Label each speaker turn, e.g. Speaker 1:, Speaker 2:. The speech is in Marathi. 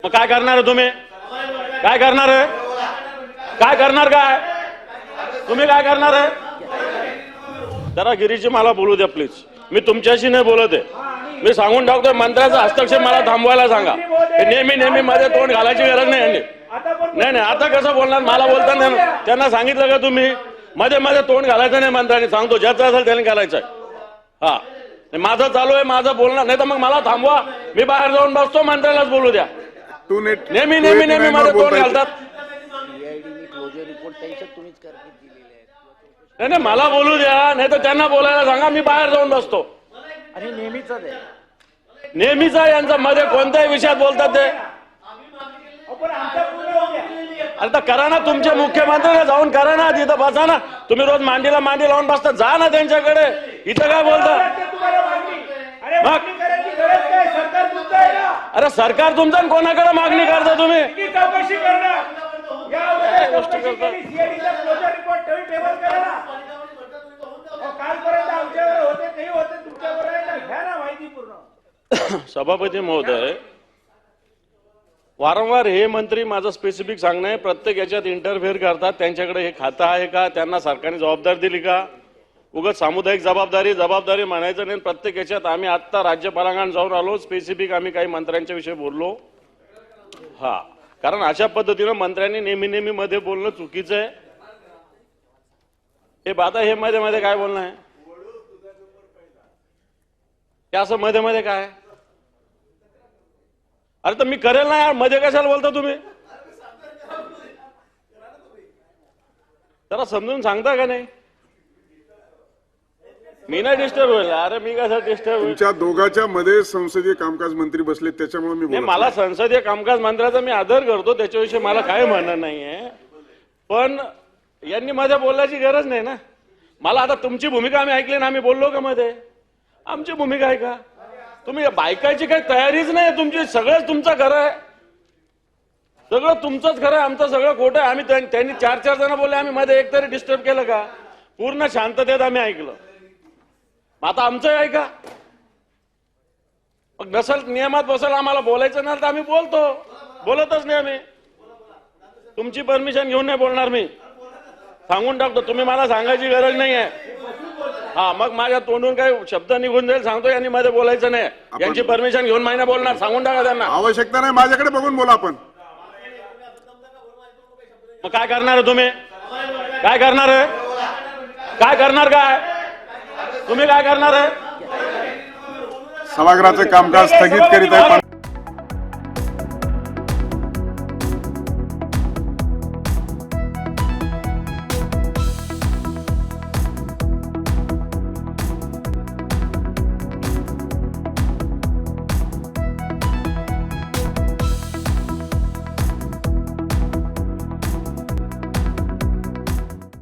Speaker 1: मग काय करणार तुम्ही? काय करणार आहे? काय करणार? काय तुम्ही काय करणार आहे? जरा गिरीजी मला बोलू द्या प्लीज. मी तुमच्याशी नाही बोलत आहे. मी सांगून टाकतोय मंत्र्याचा हस्तक्षेप मला थांबवायला सांगा. नेहमी नेहमी मध्ये तोंड घालायची गरज नाही यांनी. नाही आता कसं बोलणार? मला बोलताना त्यांना सांगितलं का तुम्ही मध्ये मध्ये तोंड घालायचं नाही मंत्र्यांनी? सांगतो ज्याचं असेल त्याने घालायचं. हा माझं चालू आहे, माझं बोलणार नाही तर मग मला थांबवा. मी बाहेर जाऊन बसतो, मंत्र्यालाच बोलू द्या. नेहमी नेहमी नेहमी मध्ये तोंड घालतात. नाही नाही मला बोलू द्या, नाही तर त्यांना बोलायला सांगा. मी बाहेर जाऊन बसतो.
Speaker 2: आणि
Speaker 1: नेहमीचा यांचा मध्ये कोणत्याही विषयात बोलतात ते. आता करा ना, तुमचे मुख्यमंत्री जाऊन करा ना, तिथं बसा ना. तुम्ही रोज मांडीला मांडी लावून बसता, जा ना त्यांच्याकडे. इथं काय बोलता? मग अरे सरकार तुमचं आणि कोणाकडे मागणी करता तुम्ही? गोष्टी करता. सभापती महोदय, वारंवार हे मंत्री माझं स्पेसिफिक सांगणं आहे, प्रत्येक याच्यात इंटरफेअर करतात. त्यांच्याकडे हे खातं आहे का? त्यांना सरकारने जबाबदारी दिली का? उगाच सामुदायिक जबाबदारी म्हणायचं नाही. प्रत्येक याच्यात आम्ही आत्ता राज्यपालांकडे जाऊन आलो, स्पेसिफिक आम्ही काही मंत्र्यांच्या विषयी बोललो. हा कारण अशा पद्धतीनं मंत्र्यांनी नेहमी नेहमी मध्ये बोलणं चुकीचं आहे. हे आता हे मध्ये मध्ये काय बोलणं आहे? हे असं मध्ये मध्ये काय? अरे तर मी करेल ना यार, मध्ये कशाला बोलता तुम्ही? जरा समजून सांगता का नाही? मी नाही डिस्टर्ब होईल. अरे मी कसं डिस्टर्ब होईल?
Speaker 3: तुमच्या दोघांच्या मध्ये संसदीय कामकाज मंत्री बसले, त्याच्यामुळे मी बोलतो.
Speaker 1: मला संसदीय कामकाज मंत्र्याचा मी आदर करतो, त्याच्याविषयी मला काय म्हणणं नाहीये. पण यांनी मध्ये बोलायची गरज नाही ना. मला आता तुमची भूमिका आम्ही ऐकली ना, आम्ही बोललो का मध्ये? आमची भूमिका आहे का? तुम्ही बायकाची काही तयारीच नाही तुमची. सगळंच तुमचं खरं आहे, सगळं तुमचंच खरं आहे, आमचं सगळं खोटं आहे. आम्ही त्यांनी चार जण बोलले, आम्ही मध्ये एक तरी डिस्टर्ब केलं का? पूर्ण शांततेत आम्ही ऐकलं. आता आमचं आहे का? मग नसल नियमात बसल, आम्हाला बोलायचं नाही तर आम्ही बोलतच नाही. आम्ही तुमची परमिशन घेऊन नाही बोलणार. मी सांगून टाकतो, तुम्ही मला सांगायची गरज नाही आहे. हा मग माझ्या तोंडून काही शब्द निघून जाईल सांगतो, यांनी मध्ये बोलायचं नाही. यांची परमिशन घेऊन महिना बोलणार, सांगून टाका त्यांना.
Speaker 3: आवश्यकता नाही, माझ्याकडे बघून बोला. आपण
Speaker 1: मग काय करणार तुम्ही? काय करणार आहे? काय करणार? काय तुम्ही काय करणार आहे?
Speaker 3: सभागृहाचे कामकाज स्थगित करीत आहे.